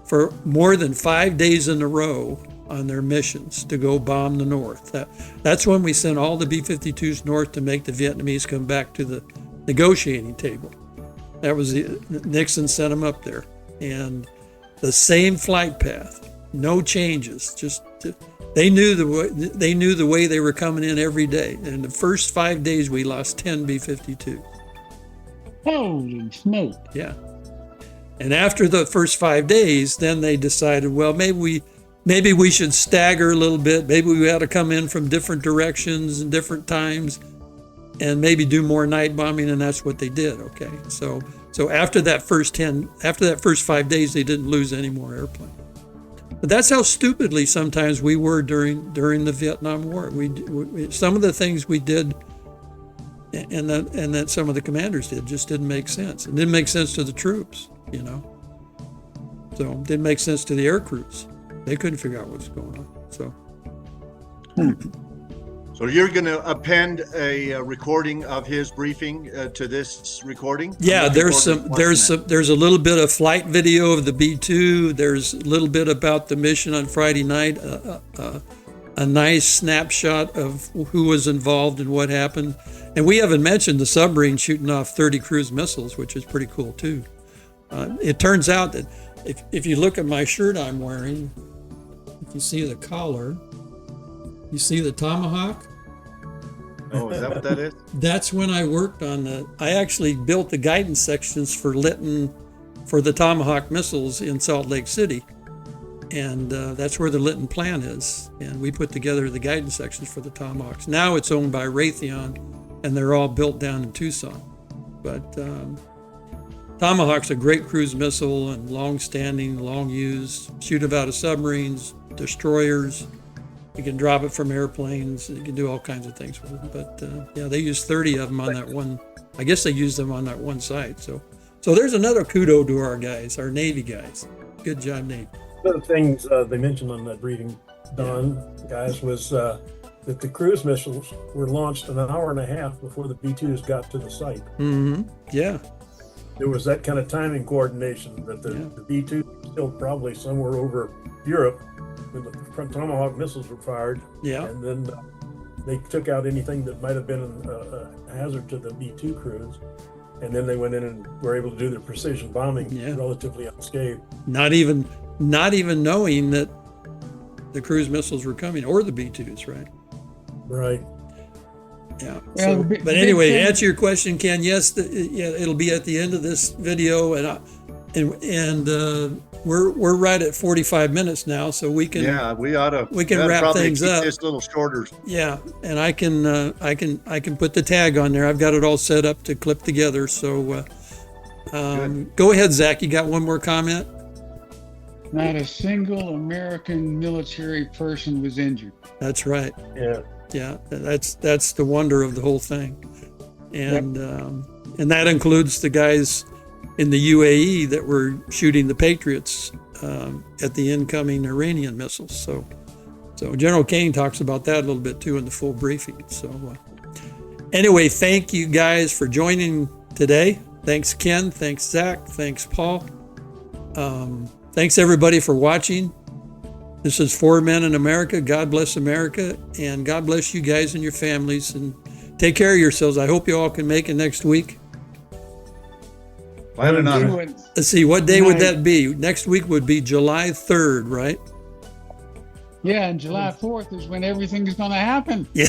for more than 5 days in a row on their missions to go bomb the North. That's when we sent all the B-52s north to make the Vietnamese come back to the negotiating table. That was Nixon sent them up there, and the same flight path, no changes. Just they knew the way they were coming in every day. And in the first 5 days, we lost 10 B-52s. Holy smoke. Yeah. And after the first 5 days, then they decided, well, maybe we should stagger a little bit. Maybe we ought to come in from different directions and different times, and maybe do more night bombing. And that's what they did. Okay. So after that first 5 days, they didn't lose any more airplanes. But that's how stupidly sometimes we were during the Vietnam War. We some of the things we did, and that some of the commanders did, just didn't make sense. It didn't make sense to the troops, So it didn't make sense to the air crews. They couldn't figure out what's going on. So So you're going to append a recording of his briefing to this recording? yeah, I'm looking forward to watching that. there's a little bit of flight video of the B-2. There's a little bit about the mission on Friday night. A nice snapshot of who was involved and what happened. And we haven't mentioned the submarine shooting off 30 cruise missiles, which is pretty cool too. It turns out that if you look at my shirt I'm wearing, if you see the collar, you see the Tomahawk? Oh, is that what that is? That's when I worked on I actually built the guidance sections for Lytton for the Tomahawk missiles in Salt Lake City. And that's where the Lytton plant is. And we put together the guidance sections for the Tomahawks. Now it's owned by Raytheon, and they're all built down in Tucson. But Tomahawk's a great cruise missile and long-standing, long-used, shoot it out of submarines, destroyers. You can drop it from airplanes. You can do all kinds of things with it. But yeah, they used 30 of them on that one. I guess they used them on that one site. So there's another kudo to our guys, our Navy guys. Good job, Navy. One of the things they mentioned on that briefing, Don, guys, was that the cruise missiles were launched an hour and a half before the B-2s got to the site. Mm-hmm. Yeah. There was that kind of timing coordination that the B-2 was still probably somewhere over Europe when the Tomahawk missiles were fired. Yeah. And then they took out anything that might have been a hazard to the B-2 crews. And then they went in and were able to do their precision bombing relatively unscathed. Not even knowing that the cruise missiles were coming, or the B-2s, right? Right. Yeah. Well, So, but anyway, to answer your question, Ken, yes, it'll be at the end of this video, and we're right at 45 minutes now, so we can we can wrap probably things keep up. this a little shorter. Yeah, and I can put the tag on there. I've got it all set up to clip together. So go ahead, Zach. You got one more comment? Not a single American military person was injured. That's right. Yeah. Yeah, that's the wonder of the whole thing, and that includes the guys in the UAE that were shooting the Patriots at the incoming Iranian missiles. So General Caine talks about that a little bit too in the full briefing. So anyway, thank you guys for joining today. Thanks, Ken. Thanks, Zach. Thanks, Paul. Thanks everybody for watching. This is 4 Men in America. God bless America, and God bless you guys and your families, and take care of yourselves. I hope you all can make it next week. Planning on it. Let's see, what day would that be? Next week would be July 3rd, right? Yeah, and July 4th is when everything is going to happen. Yeah,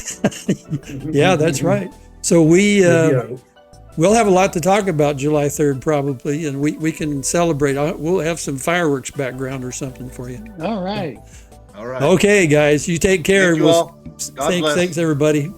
yeah, that's right. So we'll have a lot to talk about July 3rd probably, and we can celebrate. We'll have some fireworks background or something for you. All right. All right. Okay, guys, you take care. Thank you all. God bless. Thanks, everybody.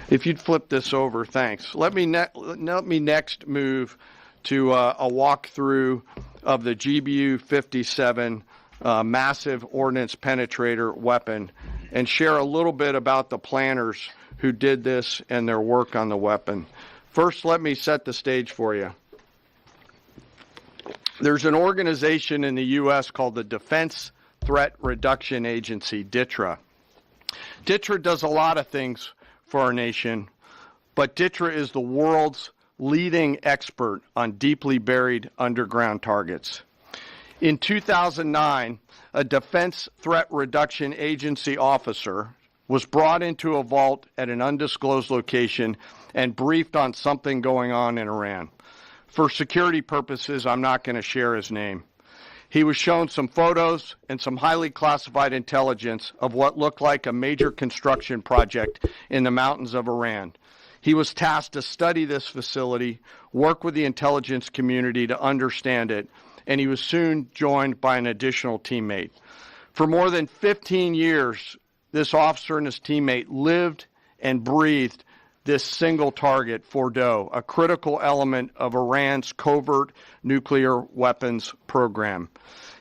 If you'd flip this over, thanks. Let me next move to a walkthrough of the GBU-57 massive ordnance penetrator weapon and share a little bit about the planners who did this and their work on the weapon. First, let me set the stage for you. There's an organization in the U.S. called the Defense Threat Reduction Agency, DTRA. DTRA does a lot of things for our nation, but DTRA is the world's leading expert on deeply buried underground targets. In 2009, a Defense Threat Reduction Agency officer was brought into a vault at an undisclosed location and briefed on something going on in Iran. For security purposes, I'm not going to share his name. He was shown some photos and some highly classified intelligence of what looked like a major construction project in the mountains of Iran. He was tasked to study this facility, work with the intelligence community to understand it, and he was soon joined by an additional teammate. For more than 15 years, this officer and his teammate lived and breathed this single target, Fordow, a critical element of Iran's covert nuclear weapons program.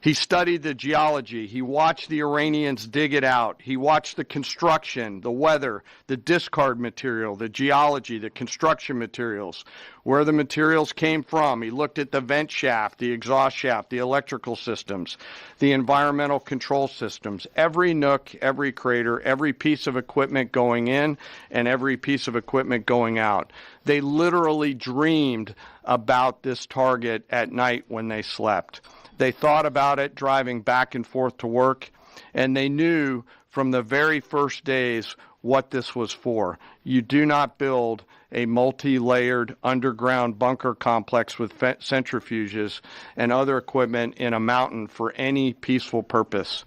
He studied the geology. He watched the Iranians dig it out. He watched the construction, the weather, the discard material, the geology, the construction materials, where the materials came from. He looked at the vent shaft, the exhaust shaft, the electrical systems, the environmental control systems, every nook, every crater, every piece of equipment going in and every piece of equipment going out. They literally dreamed about this target at night when they slept. They thought about it driving back and forth to work, and they knew from the very first days what this was for. You do not build a multi-layered underground bunker complex with centrifuges and other equipment in a mountain for any peaceful purpose.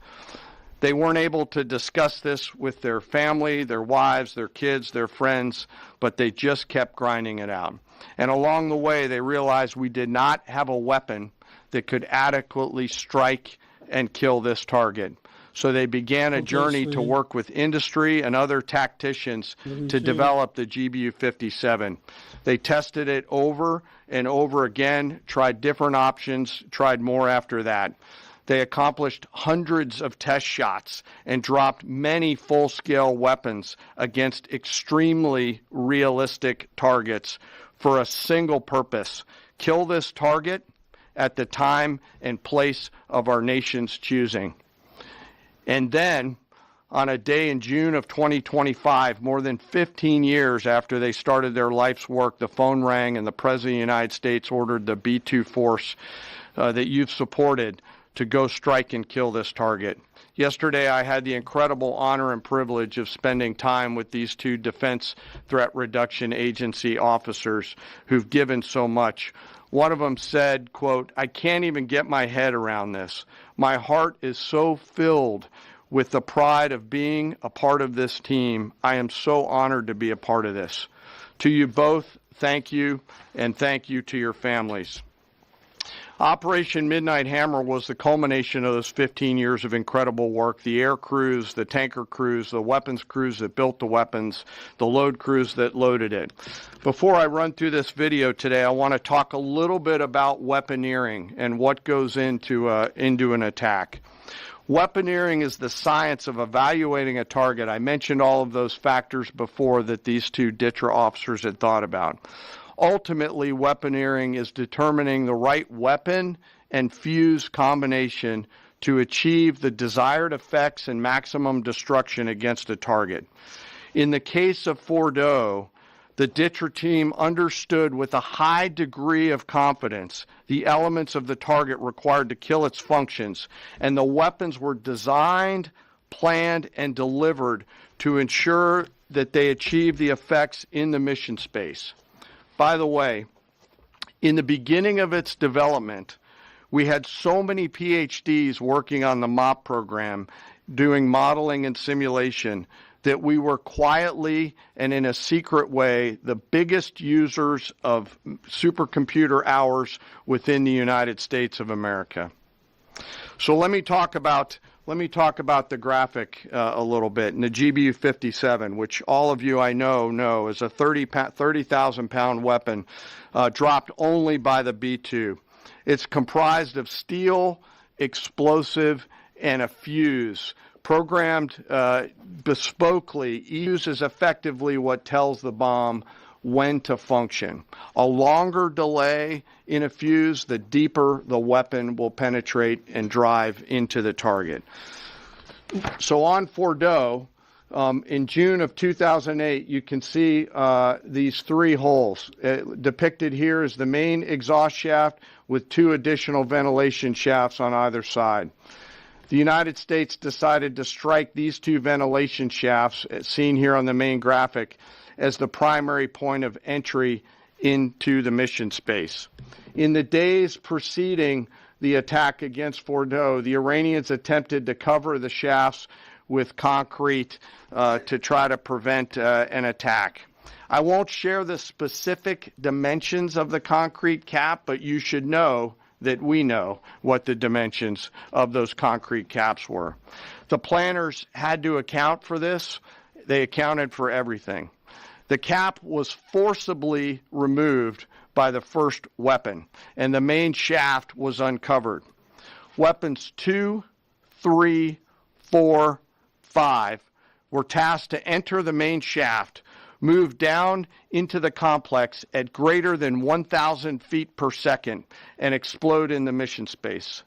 They weren't able to discuss this with their family, their wives, their kids, their friends, but they just kept grinding it out. And along the way, they realized we did not have a weapon that could adequately strike and kill this target. So they began a journey to work with industry and other tacticians to develop the GBU-57. They tested it over and over again, tried different options, tried more after that. They accomplished hundreds of test shots and dropped many full-scale weapons against extremely realistic targets for a single purpose: kill this target at the time and place of our nation's choosing. And then, on a day in June of 2025, more than 15 years after they started their life's work, the phone rang and the President of the United States ordered the B-2 force that you've supported to go strike and kill this target. Yesterday, I had the incredible honor and privilege of spending time with these two Defense Threat Reduction Agency officers who've given so much. One of them said, quote, "I can't even get my head around this. My heart is so filled with the pride of being a part of this team. I am so honored to be a part of this." To you both, thank you, and thank you to your families. Operation Midnight Hammer was the culmination of those 15 years of incredible work. The air crews, the tanker crews, the weapons crews that built the weapons, the load crews that loaded it. Before I run through this video today, I want to talk a little bit about weaponeering and what goes into an attack. Weaponeering is the science of evaluating a target. I mentioned all of those factors before that these two DTRA officers had thought about. Ultimately, weaponeering is determining the right weapon and fuse combination to achieve the desired effects and maximum destruction against a target. In the case of Fordow, the DTRA team understood with a high degree of confidence the elements of the target required to kill its functions, and the weapons were designed, planned, and delivered to ensure that they achieved the effects in the mission space. By the way, in the beginning of its development, we had so many PhDs working on the MOP program, doing modeling and simulation, that we were quietly and in a secret way the biggest users of supercomputer hours within the United States of America. So let me talk about let me talk about the graphic a little bit. And the GBU-57, which all of you I know is a 30,000-pound weapon dropped only by the B-2. It's comprised of steel, explosive, and a fuse. Programmed bespokely, uses effectively what tells the bomb when to function. A longer delay in a fuse, the deeper the weapon will penetrate and drive into the target. So on Fordo, in June of 2008, you can see these 3 holes. Depicted here is the main exhaust shaft with 2 additional ventilation shafts on either side. The United States decided to strike these 2 ventilation shafts, as seen here on the main graphic, as the primary point of entry into the mission space. In the days preceding the attack against Fordo, the Iranians attempted to cover the shafts with concrete to try to prevent an attack. I won't share the specific dimensions of the concrete cap, but you should know that we know what the dimensions of those concrete caps were. The planners had to account for this. They accounted for everything. The cap was forcibly removed by the first weapon, and the main shaft was uncovered. Weapons 2, 3, 4, 5 were tasked to enter the main shaft, move down into the complex at greater than 1,000 feet per second, and explode in the mission space.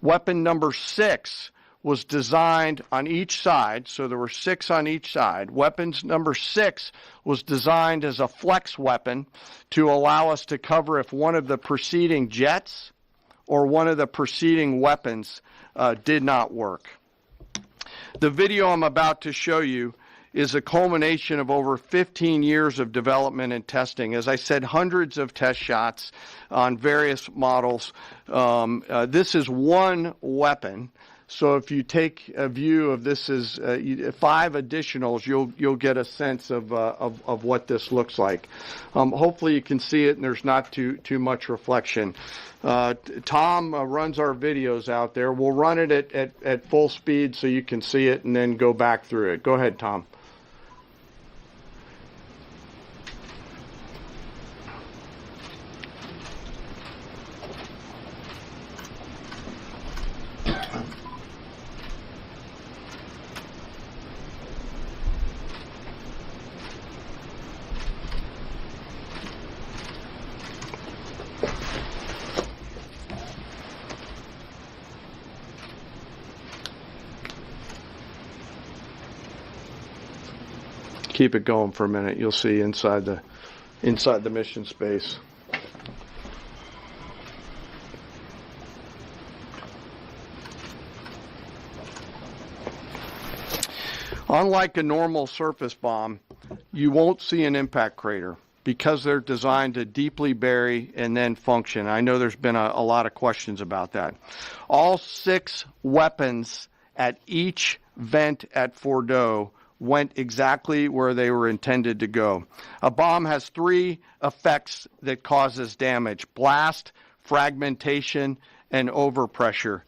Weapon number 6 was designed on each side, so there were 6 on each side. Weapons number 6 was designed as a flex weapon to allow us to cover if one of the preceding jets or one of the preceding weapons did not work. The video I'm about to show you is a culmination of over 15 years of development and testing. As I said, hundreds of test shots on various models. This is one weapon. So if you take a view of this as 5 additionals, you'll get a sense of what this looks like. Hopefully you can see it and there's not too much reflection. Tom runs our videos out there. We'll run it at full speed so you can see it and then go back through it. Go ahead, Tom. Keep it going for a minute. You'll see inside the mission space. Unlike a normal surface bomb, you won't see an impact crater because they're designed to deeply bury and then function. I know there's been a lot of questions about that. All 6 weapons at each vent at Fordo went exactly where they were intended to go. A bomb has 3 effects that causes damage: blast, fragmentation, and overpressure.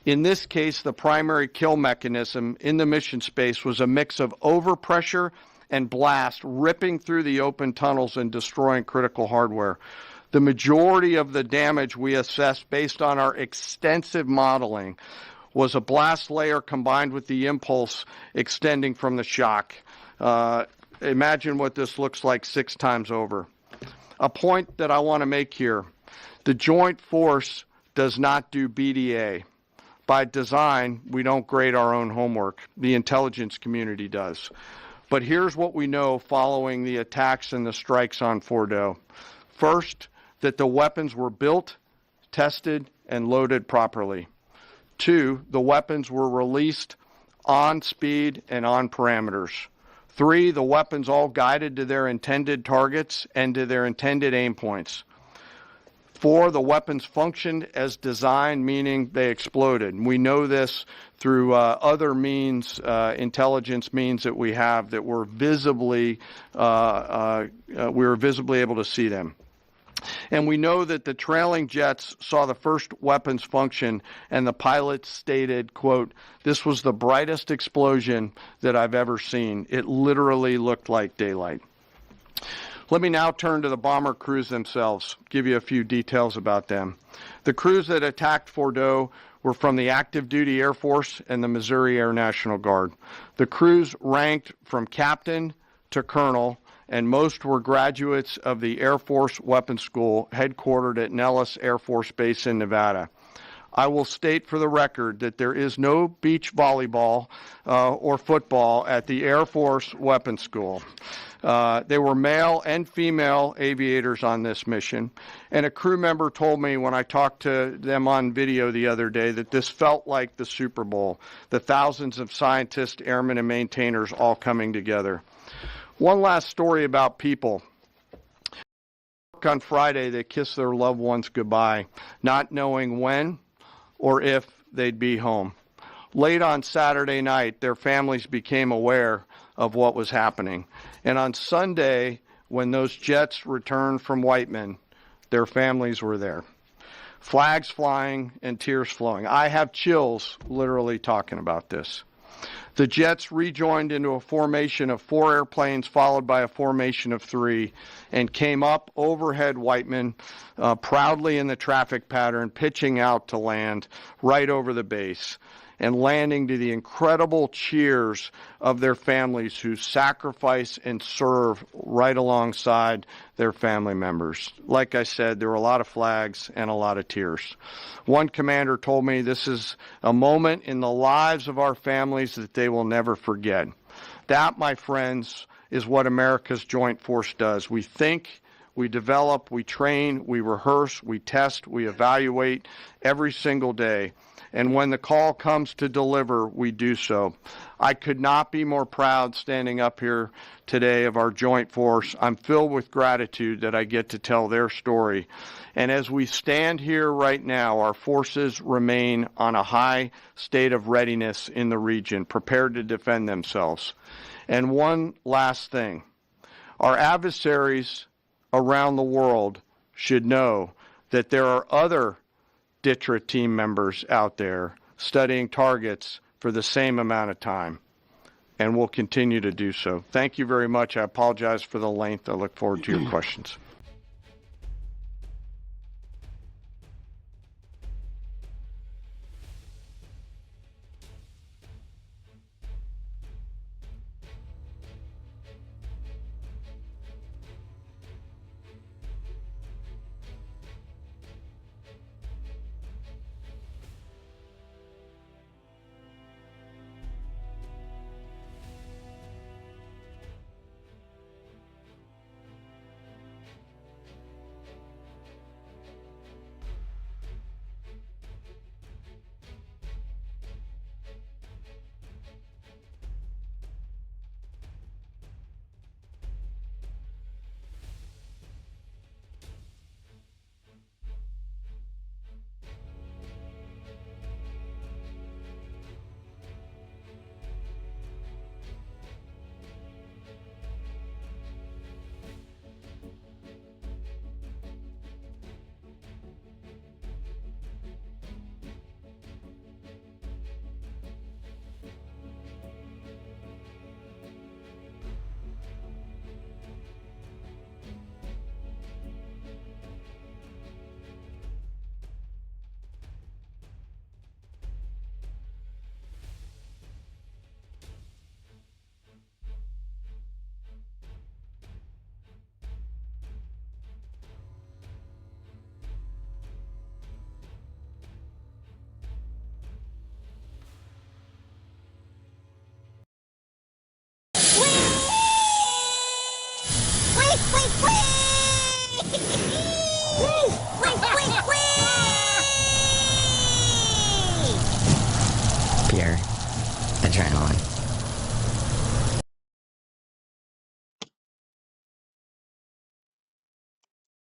In this case, the primary kill mechanism in the mission space was a mix of overpressure and blast, ripping through the open tunnels and destroying critical hardware. The majority of the damage we assessed based on our extensive modeling was a blast layer combined with the impulse extending from the shock. Imagine what this looks like 6 times over. A point that I want to make here: the joint force does not do BDA. By design, we don't grade our own homework. The intelligence community does. But here's what we know following the attacks and the strikes on Fordo. First, that the weapons were built, tested, and loaded properly. 2, the weapons were released on speed and on parameters. 3, the weapons all guided to their intended targets and to their intended aim points. 4, the weapons functioned as designed, meaning they exploded. And we know this through other means, intelligence means that we have that were visibly, we were visibly able to see them. And we know that the trailing jets saw the first weapons function, and the pilots stated, quote, "This was the brightest explosion that I've ever seen. It literally looked like daylight." Let me now turn to the bomber crews themselves, give you a few details about them. The crews that attacked Fordo were from the active duty Air Force and the Missouri Air National Guard. The crews ranked from captain to colonel, and most were graduates of the Air Force Weapons School headquartered at Nellis Air Force Base in Nevada. I will state for the record that there is no beach volleyball or football at the Air Force Weapons School. There were male and female aviators on this mission, and a crew member told me when I talked to them on video the other day that this felt like the Super Bowl, the thousands of scientists, airmen, and maintainers all coming together. One last story about people. On Friday, they kissed their loved ones goodbye, not knowing when or if they'd be home. Late on Saturday night, their families became aware of what was happening. And on Sunday, when those jets returned from Whiteman, their families were there. Flags flying and tears flowing. I have chills literally talking about this. The jets rejoined into a formation of 4 airplanes followed by a formation of 3 and came up overhead Whiteman proudly in the traffic pattern, pitching out to land right over the base and landing to the incredible cheers of their families who sacrifice and serve right alongside their family members. Like I said, there were a lot of flags and a lot of tears. One commander told me this is a moment in the lives of our families that they will never forget. That, my friends, is what America's Joint Force does. We think, we develop, we train, we rehearse, we test, we evaluate every single day. And when the call comes to deliver, we do so. I could not be more proud standing up here today of our joint force. I'm filled with gratitude that I get to tell their story. And as we stand here right now, our forces remain on a high state of readiness in the region, prepared to defend themselves. And one last thing. Our adversaries around the world should know that there are other DTRA team members out there studying targets for the same amount of time, and will continue to do so. Thank you very much. I apologize for the length. I look forward to your questions. Pure adrenaline.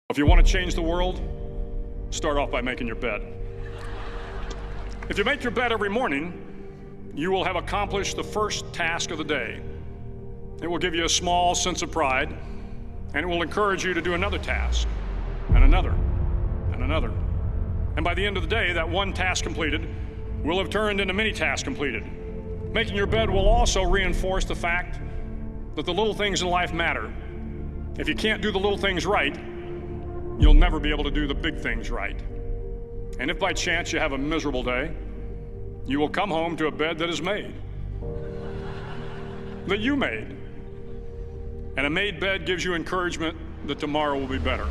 If you want to change the world, start off by making your bed. If you make your bed every morning, you will have accomplished the first task of the day. It will give you a small sense of pride, and it will encourage you to do another task, and another, and another. And by the end of the day, that one task completed will have turned into many tasks completed. Making your bed will also reinforce the fact that the little things in life matter. If you can't do the little things right, you'll never be able to do the big things right. And if by chance you have a miserable day, you will come home to a bed that is made, that you made. And a made bed gives you encouragement that tomorrow will be better.